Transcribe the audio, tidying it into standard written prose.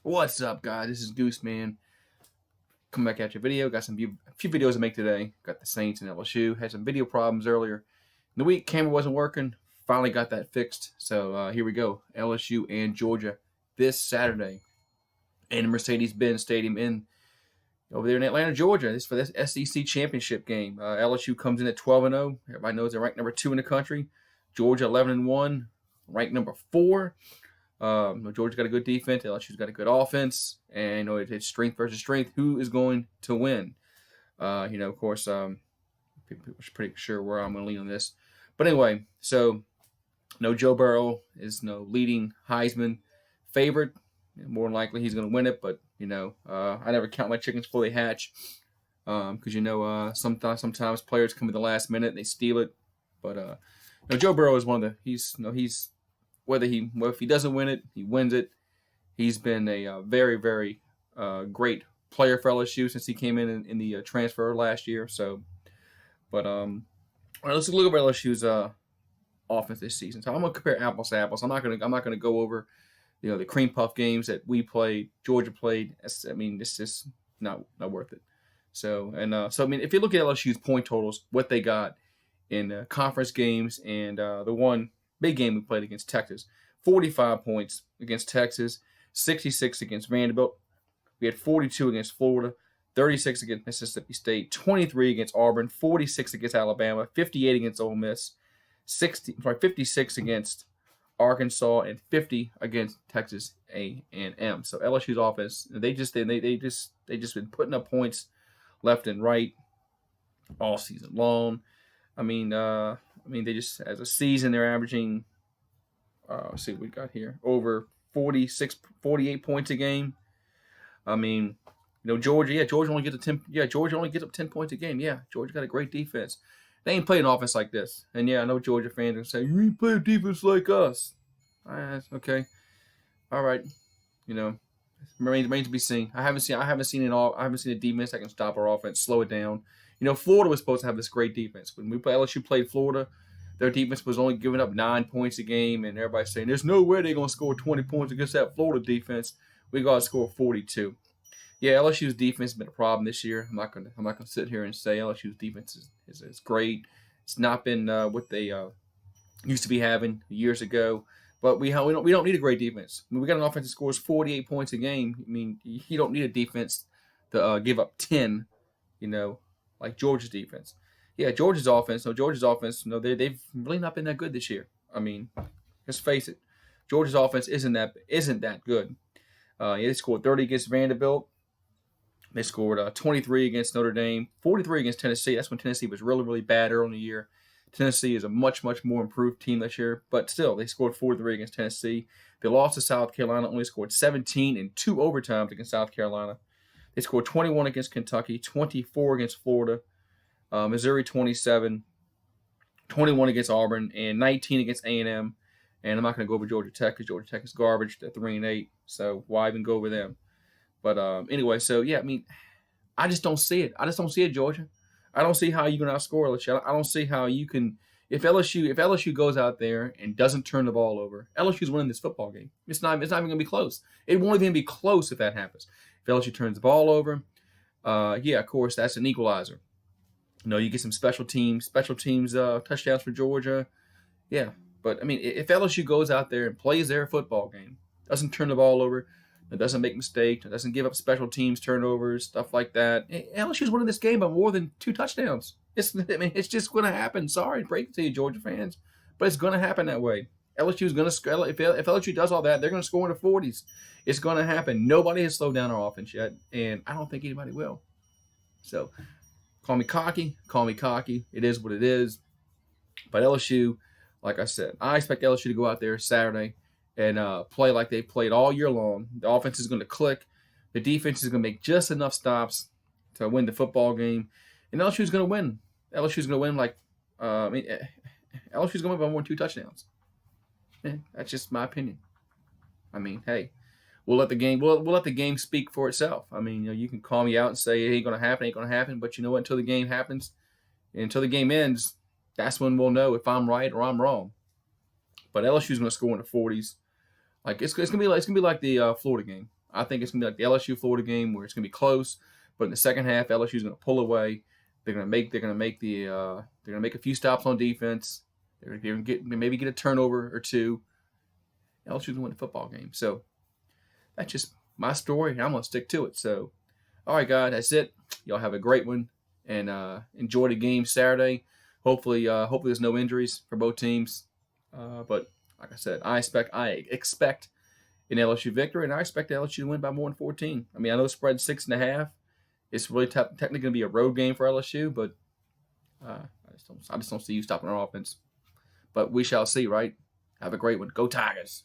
What's up, guys? This is Goose Man. Coming back at your video. Got a few videos to make today. Got the Saints and LSU. Had some video problems earlier in the week. Camera wasn't working. Finally got that fixed. So here we go. LSU and Georgia this Saturday in the Mercedes-Benz Stadium over there in Atlanta, Georgia. This is for this SEC championship game. LSU comes in at 12-0. Everybody knows they're ranked number 2 in the country. Georgia 11-1, ranked number 4. Georgia's got a good defense. LSU's got a good offense, and it's strength versus strength. Who is going to win? Of course, people are pretty sure where I'm going to lean on this. But anyway, so Joe Burrow is leading Heisman favorite. More than likely, he's going to win it. But I never count my chickens before they hatch, because sometimes players come at the last minute and they steal it. But Joe Burrow is one of the he's if he doesn't win it, he wins it. He's been a very, very great player for LSU since he came in the transfer last year. So, but let's look over LSU's offense this season. So I'm gonna compare apples to apples. I'm not gonna go over the cream puff games that we played, Georgia played. It's just not worth it. So if you look at LSU's point totals, what they got in conference games and the one big game we played against Texas, 45 points against Texas, 66 against Vanderbilt. We had 42 against Florida, 36 against Mississippi State, 23 against Auburn, 46 against Alabama, 58 against Ole Miss, 56 against Arkansas, and 50 against Texas A&M. So LSU's offense, they just been putting up points left and right all season long. They just, as a season, they're averaging, let's see what we got here, over 48 points a game. Georgia only gets 10. Yeah, Georgia only gets up 10 points a game. Yeah, Georgia got a great defense. They ain't played an offense like this. And yeah, I know Georgia fans are saying, you ain't play a defense like us. Okay. All right. Remains to be seen. I haven't seen a defense that can stop our offense, slow it down. Florida was supposed to have this great defense. When LSU played Florida, their defense was only giving up 9 points a game, and everybody's saying there's no way they're gonna score 20 points against that Florida defense. We got to score 42. Yeah, LSU's defense has been a problem this year. I'm not gonna sit here and say LSU's defense is great. It's not been what they used to be having years ago. But we don't need a great defense. We got an offense that scores 48 points a game. You don't need a defense to give up 10. Like Georgia's defense. Yeah, Georgia's offense. They've really not been that good this year. Let's face it, Georgia's offense isn't that good. They scored 30 against Vanderbilt. They scored 23 against Notre Dame, 43 against Tennessee. That's when Tennessee was really, really bad early in the year. Tennessee is a much, much more improved team this year, but still, they scored 43 against Tennessee. They lost to South Carolina, only scored 17 in 2 overtimes against South Carolina. They scored 21 against Kentucky, 24 against Florida, Missouri 27, 21 against Auburn, and 19 against A&M. And I'm not going to go over Georgia Tech because Georgia Tech is garbage. They're 3-8, so why even go over them? But anyway, so yeah, I just don't see it. I just don't see it, Georgia. I don't see how you can outscore LSU. I don't see how you can. If LSU goes out there and doesn't turn the ball over, LSU's winning this football game. It's not even going to be close. It won't even be close if that happens. If LSU turns the ball over, yeah, of course, that's an equalizer. You get some special teams touchdowns for Georgia. Yeah, but if LSU goes out there and plays their football game, doesn't turn the ball over, doesn't make mistakes, doesn't give up special teams turnovers, stuff like that, LSU's winning this game by more than 2 touchdowns. It's just going to happen. Sorry to break it to you, Georgia fans, but it's going to happen that way. LSU's going to, if LSU does all that, they're going to score in the 40s. It's going to happen. Nobody has slowed down our offense yet, and I don't think anybody will. So, call me cocky. It is what it is. But LSU, like I said, I expect LSU to go out there Saturday and play like they played all year long. The offense is going to click. The defense is going to make just enough stops to win the football game. And LSU's going to win. LSU's going to win LSU's going to win by more than 2 touchdowns. That's just my opinion. Hey, we'll let the game speak for itself. You can call me out and say it ain't going to happen. But you know what? Until the game happens, until the game ends, that's when we'll know if I'm right or I'm wrong. But LSU's going to score in the 40s. It's gonna be like the Florida game. I think it's gonna be like the LSU Florida game where it's gonna be close, but in the second half, LSU's gonna pull away. They're gonna make a few stops on defense. They're gonna maybe get a turnover or two. LSU's gonna win the football game. So that's just my story, and I'm gonna stick to it. So, all right, guys, that's it. Y'all have a great one, and enjoy the game Saturday. Hopefully there's no injuries for both teams. But like I said, I expect an LSU victory, and I expect LSU to win by more than 14. I mean, I know the spread's 6.5. It's really technically going to be a road game for LSU, but I just don't see you stopping our offense. But we shall see, right? Have a great one. Go Tigers.